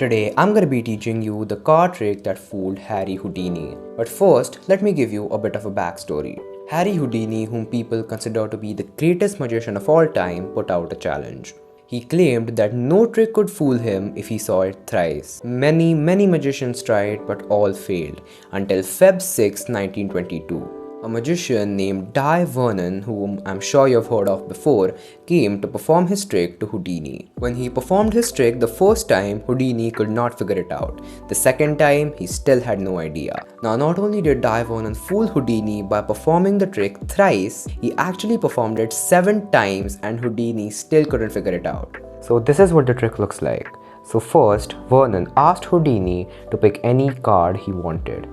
Today I'm gonna be teaching you the card trick that fooled Harry Houdini. But first, let me give you a bit of a backstory. Harry Houdini, whom people consider to be the greatest magician of all time, put out a challenge. He claimed that no trick could fool him if he saw it thrice. Many magicians tried but all failed until Feb 6, 1922. A magician named Dai Vernon, whom I'm sure you've heard of before, came to perform his trick to Houdini. When he performed his trick the first time, Houdini could not figure it out. The second time, he still had no idea. Now, not only did Dai Vernon fool Houdini by performing the trick thrice, he actually performed it 7 times and Houdini still couldn't figure it out. So this is what the trick looks like. So first, Vernon asked Houdini to pick any card he wanted.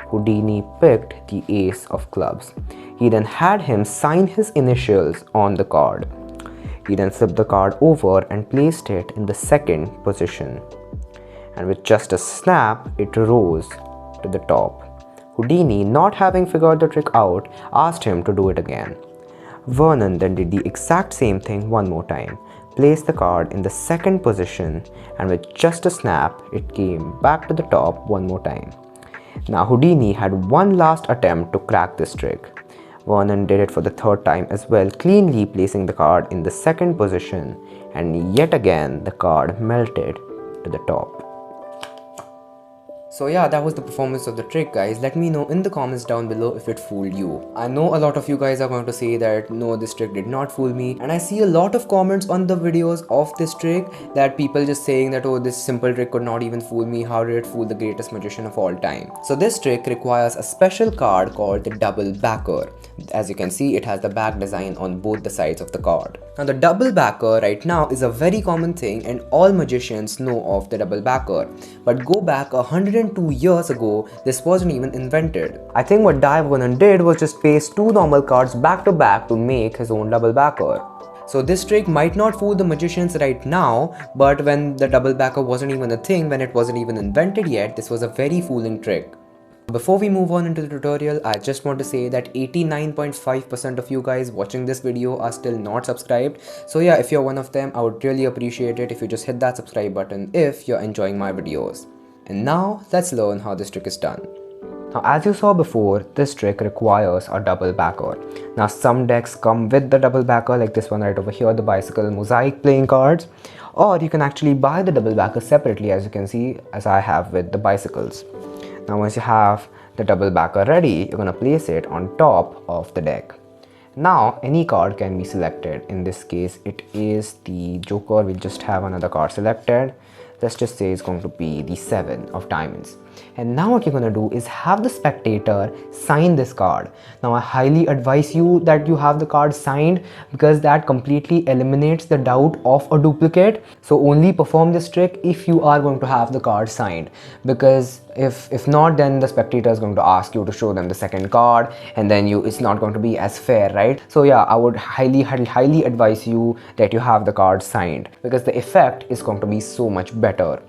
Houdini picked the ace of clubs. He then had him sign his initials on the card. He then flipped the card over and placed it in the second position. And with just a snap, it rose to the top. Houdini, not having figured the trick out, asked him to do it again. Vernon then did the exact same thing one more time, placed the card in the second position, and with just a snap, it came back to the top one more time. Now Houdini had one last attempt to crack this trick. Vernon did it for the third time as well, cleanly placing the card in the second position, and yet again the card melted to the top. So yeah, that was the performance of the trick, guys. Let me know in the comments down below if it fooled you. I know a lot of you guys are going to say that no, this trick did not fool me, and I see a lot of comments on the videos of this trick that people just saying that oh, this simple trick could not even fool me, how did it fool the greatest magician of all time? So this trick requires a special card called the double backer. As you can see, it has the back design on both the sides of the card. Now the double backer right now is a very common thing and all magicians know of the double backer, but go back 102 years ago, this wasn't even invented. I think what Dai Vernon did was just paste 2 normal cards back to back to make his own double backer. So this trick might not fool the magicians right now, but when the double backer wasn't even a thing, when it wasn't even invented yet, this was a very fooling trick. Before we move on into the tutorial, I just want to say that 89.5% of you guys watching this video are still not subscribed. So yeah, if you're one of them, I would really appreciate it if you just hit that subscribe button if you're enjoying my videos. And now, let's learn how this trick is done. Now, as you saw before, this trick requires a double backer. Now, some decks come with the double backer, like this one right over here, the Bicycle Mosaic playing cards. Or you can actually buy the double backer separately, as you can see, as I have with the bicycles. Now, once you have the double backer ready, you're going to place it on top of the deck. Now, any card can be selected. In this case, it is the Joker. We'll just have another card selected. Let's just say it's going to be the 7 of diamonds. And now what you're going to do is have the spectator sign this card. Now I highly advise you that you have the card signed because that completely eliminates the doubt of a duplicate. So only perform this trick if you are going to have the card signed, because if not, then the spectator is going to ask you to show them the second card and then it's not going to be as fair, right? So yeah, I would highly advise you that you have the card signed because the effect is going to be so much better.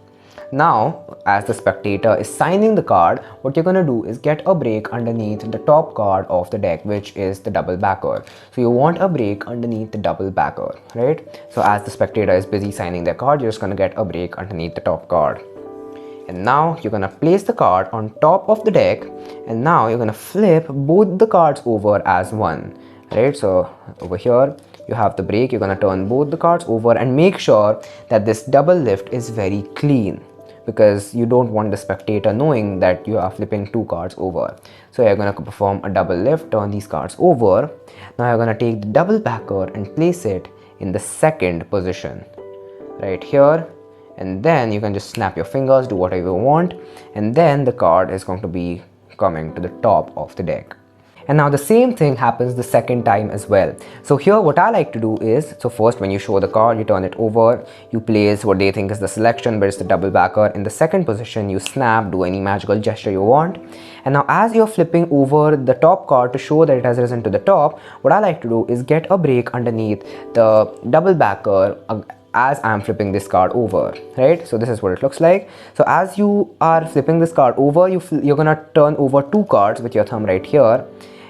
Now, as the spectator is signing the card, what you're going to do is get a break underneath the top card of the deck, which is the double backer. So you want a break underneath the double backer, right? So as the spectator is busy signing their card, you're just going to get a break underneath the top card. And now you're going to place the card on top of the deck, and now you're going to flip both the cards over as one, right? So over here you have the break, you're going to turn both the cards over and make sure that this double lift is very clean, because you don't want the spectator knowing that you are flipping 2 cards over. So you're going to perform a double lift, turn these cards over. Now you're going to take the double backer and place it in the second position right here, and then you can just snap your fingers, do whatever you want, and then the card is going to be coming to the top of the deck. And now the same thing happens the second time as well. So here what I like to do is, so first when you show the card, you turn it over, you place what they think is the selection, but it's the double backer. In the second position, you snap, do any magical gesture you want. And now as you're flipping over the top card to show that it has risen to the top, what I like to do is get a break underneath the double backer as I'm flipping this card over, right? So this is what it looks like. So as you are flipping this card over, you're gonna turn over 2 cards with your thumb right here.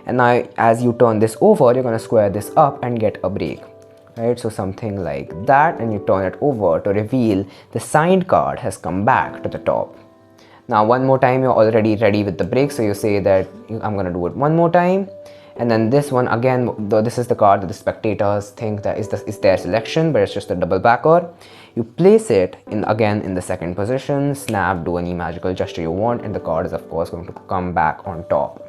And now as you turn this over, you're going to square this up and get a break. right? So something like that, and you turn it over to reveal the signed card has come back to the top. Now one more time, you're already ready with the break, so you say that I'm gonna do it one more time. And then this one again, though this is the card that the spectators think that is their selection, but it's just a double backer. You place it again in the second position, snap, do any magical gesture you want, and the card is of course going to come back on top.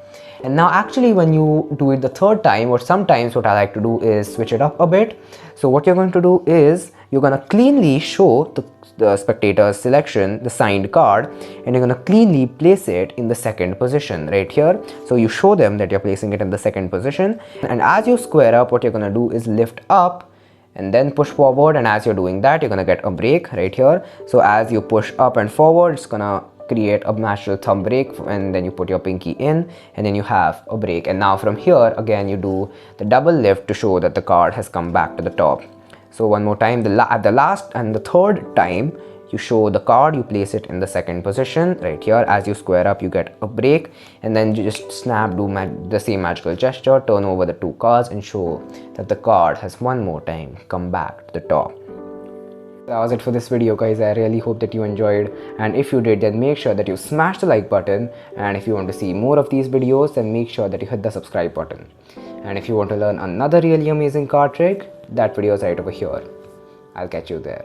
And now actually when you do it the third time, or sometimes what I like to do is switch it up a bit. So what you're going to do is you're going to cleanly show the spectator's selection, the signed card, and you're going to cleanly place it in the second position right here. So you show them that you're placing it in the second position, and as you square up, what you're going to do is lift up and then push forward, and as you're doing that, you're going to get a break right here. So as you push up and forward, it's going to create a natural thumb break, and then you put your pinky in and then you have a break. And now from here again you do the double lift to show that the card has come back to the top. So one more time, at the last and the third time, you show the card, you place it in the second position right here. As you square up, you get a break, and then you just snap, do the same magical gesture, turn over the two cards and show that the card has one more time come back to the top. That was it for this video, guys. I really hope that you enjoyed, and if you did, then make sure that you smash the like button, and if you want to see more of these videos, then make sure that you hit the subscribe button. And if you want to learn another really amazing card trick, that video is right over here. I'll catch you there.